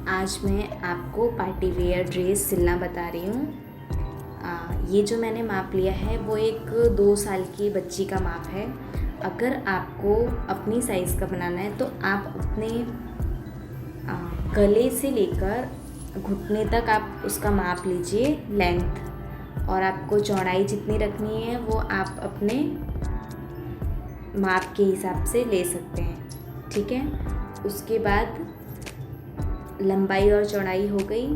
आज मैं आपको पार्टी वेयर ड्रेस सिलना बता रही हूँ। ये जो मैंने माप लिया है वो एक 2 साल की बच्ची का माप है। अगर आपको अपनी साइज़ का बनाना है तो आप अपने गले से लेकर घुटने तक आप उसका माप लीजिए लेंथ, और आपको चौड़ाई जितनी रखनी है वो आप अपने माप के हिसाब से ले सकते हैं। ठीक है, उसके बाद लंबाई और चौड़ाई हो गई।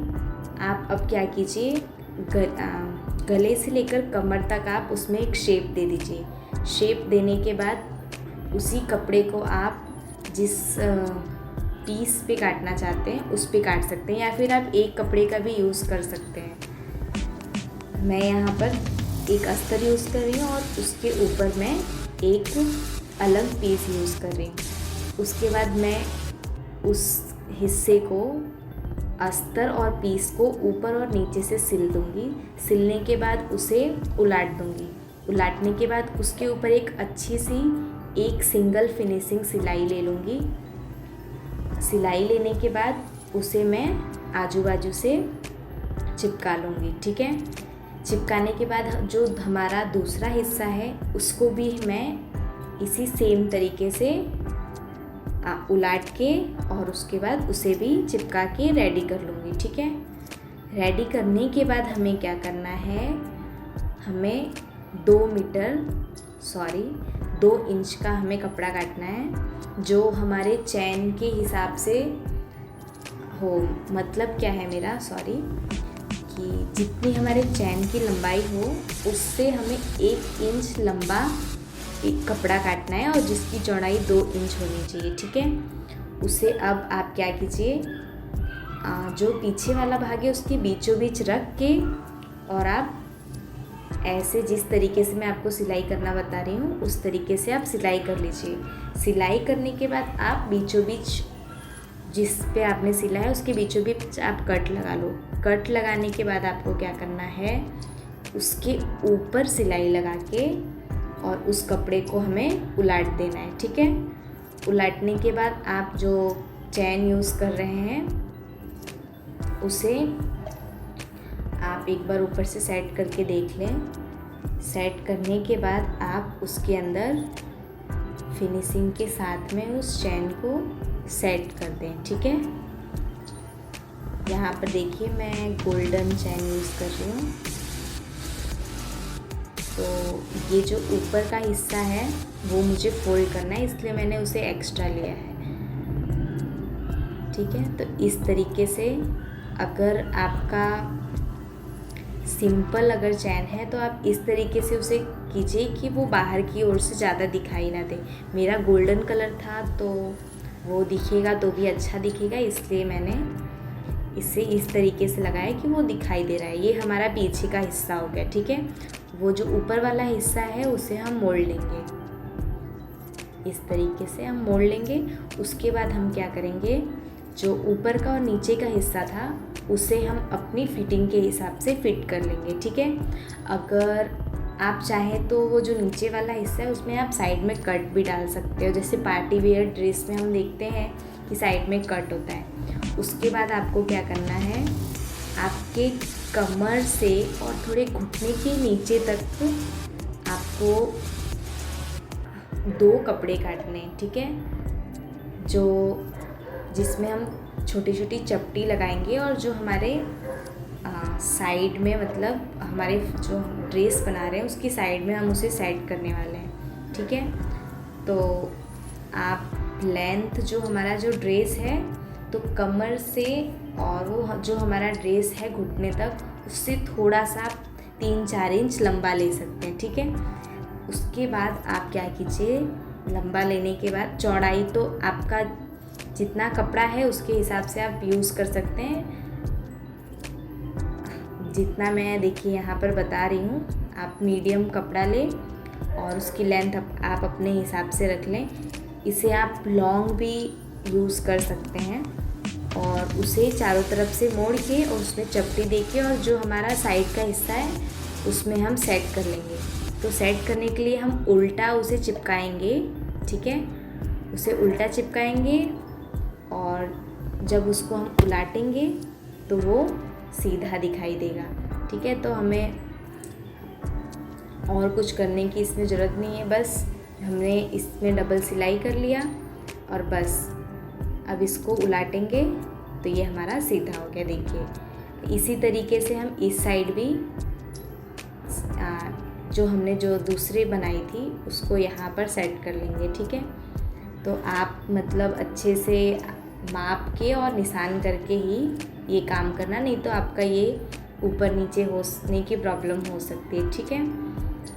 आप अब क्या कीजिए, गले से लेकर कमर तक आप उसमें एक शेप दे दीजिए। शेप देने के बाद उसी कपड़े को आप जिस पीस पे काटना चाहते हैं उस पे काट सकते हैं, या फिर आप एक कपड़े का भी यूज़ कर सकते हैं। मैं यहाँ पर एक अस्तर यूज़ कर रही हूँ और उसके ऊपर मैं एक अलग पीस यूज़ कर रही हूँ। उसके बाद मैं उस हिस्से को, अस्तर और पीस को ऊपर और नीचे से सिल दूँगी। सिलने के बाद उसे उलाट दूँगी। उलाटने के बाद उसके ऊपर एक अच्छी सी एक सिंगल फिनिशिंग सिलाई ले लूँगी। सिलाई लेने के बाद उसे मैं आजू बाजू से चिपका लूँगी। ठीक है, चिपकाने के बाद जो हमारा दूसरा हिस्सा है उसको भी मैं इसी सेम तरीके से उलाट के और उसके बाद उसे भी चिपका के रेडी कर लूँगी। ठीक है, रेडी करने के बाद हमें क्या करना है, हमें 2 इंच का हमें कपड़ा काटना है, जो हमारे चैन के हिसाब से हो। मतलब क्या है मेरा, कि जितनी हमारे चैन की लंबाई हो उससे हमें 1 इंच लंबा एक कपड़ा काटना है, और जिसकी चौड़ाई 2 इंच होनी चाहिए। ठीक है, उसे अब आप क्या कीजिए, जो पीछे वाला भाग है उसके बीचों बीच रख के, और आप ऐसे जिस तरीके से मैं आपको सिलाई करना बता रही हूँ उस तरीके से आप सिलाई कर लीजिए। सिलाई करने के बाद आप बीचों बीच जिस पे आपने सिला है उसके बीचों बीच आप कट लगा लो। कट लगाने के बाद आपको क्या करना है, उसके ऊपर सिलाई लगा के और उस कपड़े को हमें उलाट देना है। ठीक है, उलाटने के बाद आप जो चैन यूज़ कर रहे हैं उसे आप एक बार ऊपर से सेट करके देख लें। सेट करने के बाद आप उसके अंदर फिनिशिंग के साथ में उस चैन को सेट कर दें। ठीक है, यहाँ पर देखिए मैं गोल्डन चैन यूज़ कर रही हूँ। तो ये जो ऊपर का हिस्सा है वो मुझे फोल्ड करना है, इसलिए मैंने उसे एक्स्ट्रा लिया है। ठीक है, तो इस तरीके से अगर आपका सिंपल अगर चैन है तो आप इस तरीके से उसे कीजिए कि वो बाहर की ओर से ज़्यादा दिखाई ना दे। मेरा गोल्डन कलर था तो वो दिखेगा तो भी अच्छा दिखेगा, इसलिए मैंने इसे इस तरीके से लगाया कि वो दिखाई दे रहा है। ये हमारा पीछे का हिस्सा हो गया। ठीक है, वो जो ऊपर वाला हिस्सा है उसे हम मोड़ लेंगे, इस तरीके से हम मोड़ लेंगे। उसके बाद हम क्या करेंगे, जो ऊपर का और नीचे का हिस्सा था उसे हम अपनी फिटिंग के हिसाब से फिट कर लेंगे। ठीक है, अगर आप चाहें तो वो जो नीचे वाला हिस्सा है उसमें आप साइड में कट भी डाल सकते हो, जैसे पार्टी वेयर ड्रेस में हम देखते हैं कि साइड में कट होता है। उसके बाद आपको क्या करना है, आपके कमर से और थोड़े घुटने के नीचे तक आपको 2 कपड़े काटने हैं। ठीक है, जो जिसमें हम छोटी छोटी चपटी लगाएंगे और जो हमारे साइड में, मतलब हमारे जो ड्रेस बना रहे हैं उसकी साइड में हम उसे सेट करने वाले हैं। ठीक है, तो आप लेंथ जो हमारा जो ड्रेस है तो कमर से और वो जो हमारा ड्रेस है घुटने तक, उससे थोड़ा सा 3-4 इंच लंबा ले सकते हैं। ठीक है, उसके बाद आप क्या कीजिए, लंबा लेने के बाद चौड़ाई तो आपका जितना कपड़ा है उसके हिसाब से आप यूज़ कर सकते हैं। जितना मैं देखिए यहाँ पर बता रही हूँ, आप मीडियम कपड़ा लें और उसकी लेंथ आप अपने हिसाब से रख लें। इसे आप लॉन्ग भी यूज़ कर सकते हैं, और उसे चारों तरफ से मोड़ के और उसमें चपटी दे के और जो हमारा साइड का हिस्सा है उसमें हम सेट कर लेंगे। तो सेट करने के लिए हम उल्टा उसे चिपकाएंगे। ठीक है, उसे उल्टा चिपकाएंगे और जब उसको हम उलाटेंगे तो वो सीधा दिखाई देगा। ठीक है, तो हमें और कुछ करने की इसमें ज़रूरत नहीं है, बस हमने इसमें डबल सिलाई कर लिया और बस अब इसको उलाटेंगे तो ये हमारा सीधा हो गया। देखिए इसी तरीके से हम इस साइड भी जो हमने जो दूसरी बनाई थी उसको यहाँ पर सेट कर लेंगे। ठीक है, तो आप मतलब अच्छे से माप के और निशान करके ही ये काम करना, नहीं तो आपका ये ऊपर नीचे होने की प्रॉब्लम हो सकती है। ठीक है,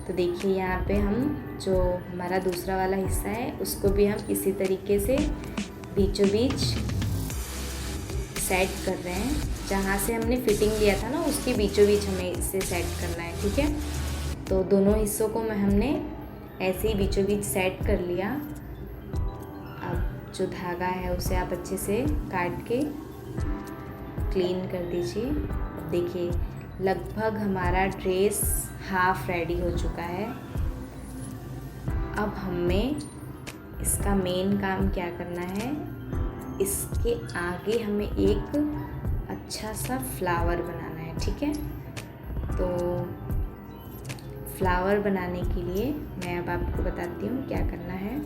तो देखिए यहाँ पे हम जो हमारा दूसरा वाला हिस्सा है उसको भी हम इसी तरीके से बीचों बीच सेट कर रहे हैं। जहाँ से हमने फिटिंग लिया था ना उसके बीचों बीच हमें इसे सेट करना है। ठीक है, तो दोनों हिस्सों को हमने ऐसे ही बीचों बीच सेट कर लिया। अब जो धागा है उसे आप अच्छे से काट के क्लीन कर दीजिए। देखिए लगभग हमारा ड्रेस हाफ रेडी हो चुका है। अब हमें इसका मेन काम क्या करना है, इसके आगे हमें एक अच्छा सा फ्लावर बनाना है। ठीक है, तो फ्लावर बनाने के लिए मैं अब आपको बताती हूँ क्या करना है।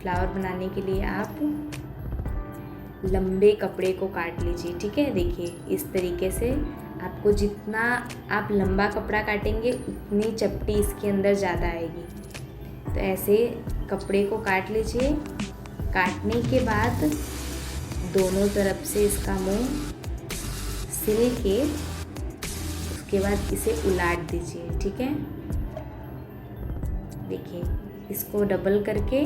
फ्लावर बनाने के लिए आप लंबे कपड़े को काट लीजिए। ठीक है, देखिए इस तरीके से आपको जितना आप लंबा कपड़ा काटेंगे उतनी चपटी इसके अंदर ज़्यादा आएगी। तो ऐसे कपड़े को काट लीजिए। काटने के बाद दोनों तरफ से इसका मुंह सिल के उसके बाद इसे उलाट दीजिए। ठीक है, देखिए इसको डबल करके,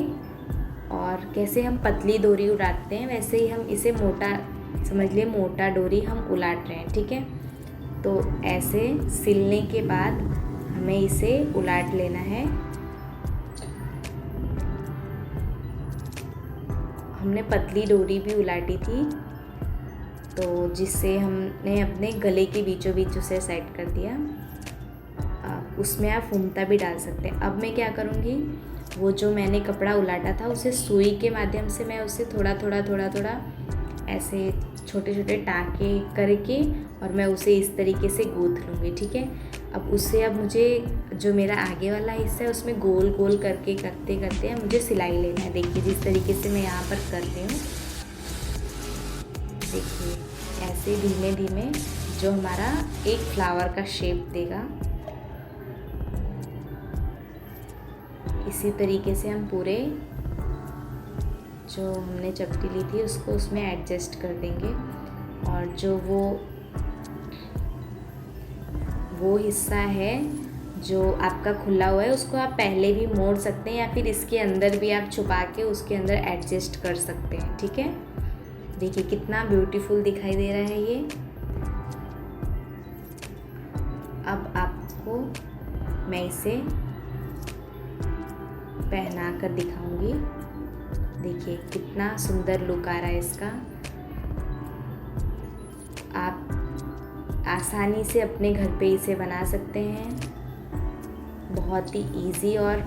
और कैसे हम पतली डोरी उड़ाते हैं वैसे ही हम इसे मोटा, समझ लिए मोटा डोरी हम उलाट रहे हैं। ठीक है, तो ऐसे सिलने के बाद हमें इसे उलाट लेना है। हमने पतली डोरी भी उलाटी थी तो जिससे हमने अपने गले के बीचों बीच उसे सेट कर दिया। उसमें आप फुमता भी डाल सकते हैं। अब मैं क्या करूँगी, वो जो मैंने कपड़ा उलाटा था उसे सुई के माध्यम से मैं उसे थोड़ा थोड़ा ऐसे छोटे छोटे टाँके करके और मैं उसे इस तरीके से गूँथ लूँगी। ठीक है, अब मुझे जो मेरा आगे वाला हिस्सा है उसमें गोल गोल करते करते मुझे सिलाई लेना है। देखिए जिस तरीके से मैं यहाँ पर कर रही हूँ, देखिए ऐसे धीमे धीमे जो हमारा एक फ्लावर का शेप देगा। इसी तरीके से हम पूरे जो हमने चपटी ली थी उसको उसमें एडजस्ट कर देंगे, और जो वो हिस्सा है जो आपका खुला हुआ है उसको आप पहले भी मोड़ सकते हैं या फिर इसके अंदर भी आप छुपा के उसके अंदर एडजस्ट कर सकते हैं। ठीक है, देखिए कितना ब्यूटीफुल दिखाई दे रहा है ये। अब आपको मैं इसे पहना कर दिखाऊंगी। देखिए कितना सुंदर लुक आ रहा है इसका। आप आसानी से अपने घर पे इसे बना सकते हैं। बहुत ही इजी और